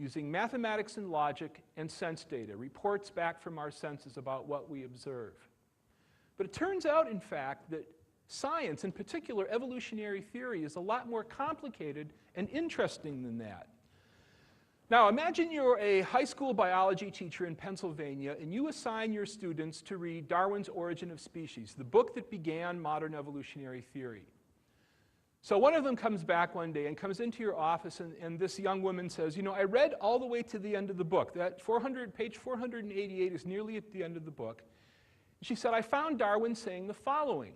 using mathematics and logic and sense data, reports back from our senses about what we observe. But it turns out, in fact, that science, in particular evolutionary theory, is a lot more complicated and interesting than that. Now, imagine you're a high school biology teacher in Pennsylvania, and you assign your students to read Darwin's Origin of Species, the book that began modern evolutionary theory. So one of them comes back one day and comes into your office, and this young woman says, you know, I read all the way to the end of the book. That page 488 is nearly at the end of the book. She said, I found Darwin saying the following.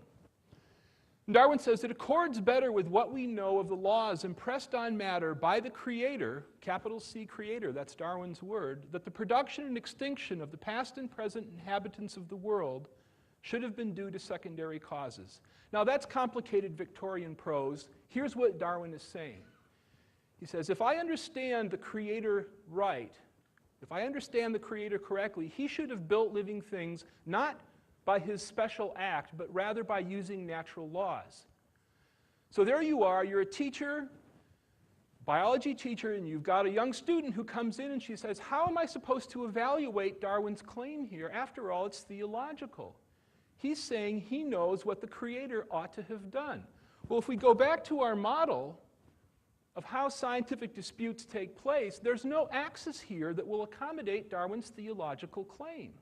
Darwin says it accords better with what we know of the laws impressed on matter by the Creator, capital C Creator, that's Darwin's word, that the production and extinction of the past and present inhabitants of the world should have been due to secondary causes. Now that's complicated Victorian prose. Here's what Darwin is saying. He says, if I understand the Creator right, if I understand the Creator correctly, he should have built living things not by his special act, but rather by using natural laws. So there you are, you're a teacher, biology teacher, and you've got a young student who comes in and she says, how am I supposed to evaluate Darwin's claim here? After all, it's theological. He's saying he knows what the Creator ought to have done. Well, if we go back to our model of how scientific disputes take place, there's no axis here that will accommodate Darwin's theological claim.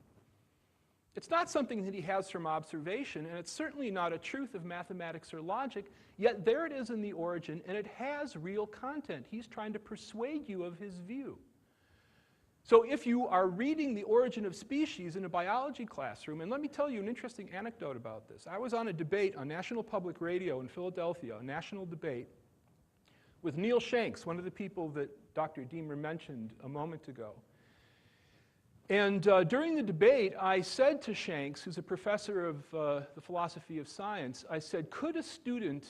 It's not something that he has from observation, and it's certainly not a truth of mathematics or logic, yet there it is in the origin, and it has real content. He's trying to persuade you of his view. So if you are reading The Origin of Species in a biology classroom, and let me tell you an interesting anecdote about this. I was on a debate on National Public Radio in Philadelphia, a national debate, with Neil Shanks, one of the people that Dr. Deemer mentioned a moment ago. And during the debate, I said to Shanks, who's a professor of the philosophy of science, I said, could a student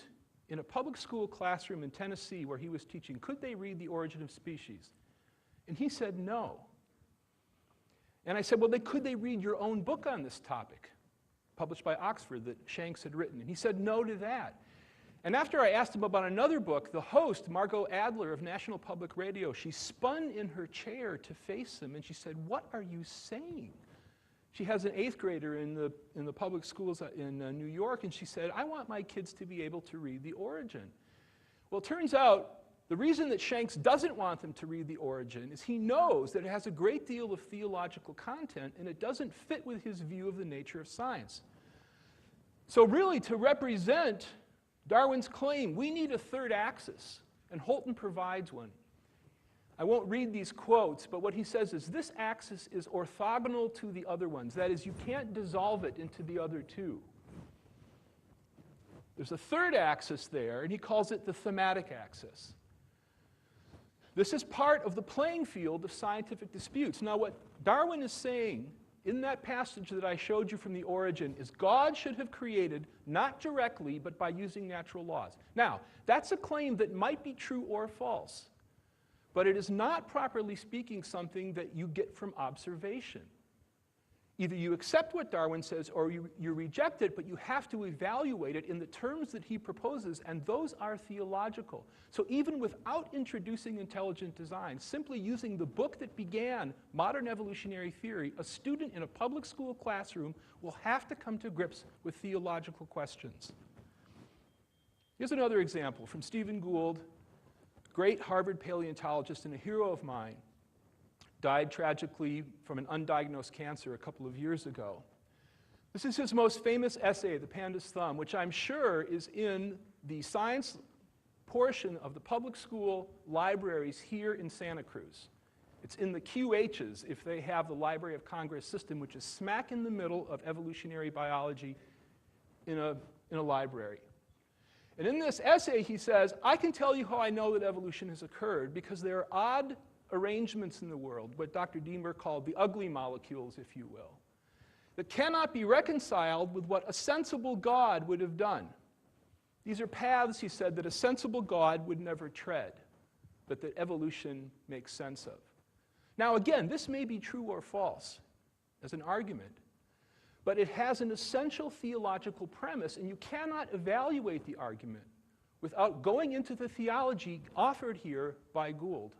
in a public school classroom in Tennessee where he was teaching, could they read The Origin of Species? And he said no. And I said, well, could they read your own book on this topic, published by Oxford, that Shanks had written? And he said no to that. And after I asked him about another book, the host, Margot Adler of National Public Radio, she spun in her chair to face him, and she said, what are you saying? She has an 8th grader in the public schools in New York, and she said, I want my kids to be able to read The Origin. Well, it turns out the reason that Shanks doesn't want them to read The Origin is he knows that it has a great deal of theological content, and it doesn't fit with his view of the nature of science. So really, to represent Darwin's claim, we need a third axis, and Holton provides one. I won't read these quotes, but what he says is this axis is orthogonal to the other ones. That is, you can't dissolve it into the other two. There's a third axis there, and he calls it the thematic axis. This is part of the playing field of scientific disputes. Now, what Darwin is saying in that passage that I showed you from The Origin is God should have created, not directly, but by using natural laws. Now, that's a claim that might be true or false, but it is not, properly speaking, something that you get from observation. Either you accept what Darwin says or you reject it, but you have to evaluate it in the terms that he proposes, and those are theological. So even without introducing intelligent design, simply using the book that began modern evolutionary theory, a student in a public school classroom will have to come to grips with theological questions. Here's another example from Stephen Gould, great Harvard paleontologist and a hero of mine. Died tragically from an undiagnosed cancer a couple of years ago. This is his most famous essay, The Panda's Thumb, which I'm sure is in the science portion of the public school libraries here in Santa Cruz. It's in the QHs if they have the Library of Congress system, which is smack in the middle of evolutionary biology in a library. And in this essay, he says, I can tell you how I know that evolution has occurred because there are odd arrangements in the world, what Dr. Deemer called the ugly molecules, if you will, that cannot be reconciled with what a sensible God would have done. These are paths, he said, that a sensible God would never tread, but that evolution makes sense of. Now again, this may be true or false as an argument, but it has an essential theological premise, and you cannot evaluate the argument without going into the theology offered here by Gould.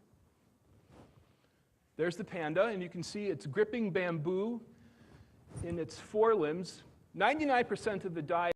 There's the panda, and you can see it's gripping bamboo in its forelimbs. 99% of the diet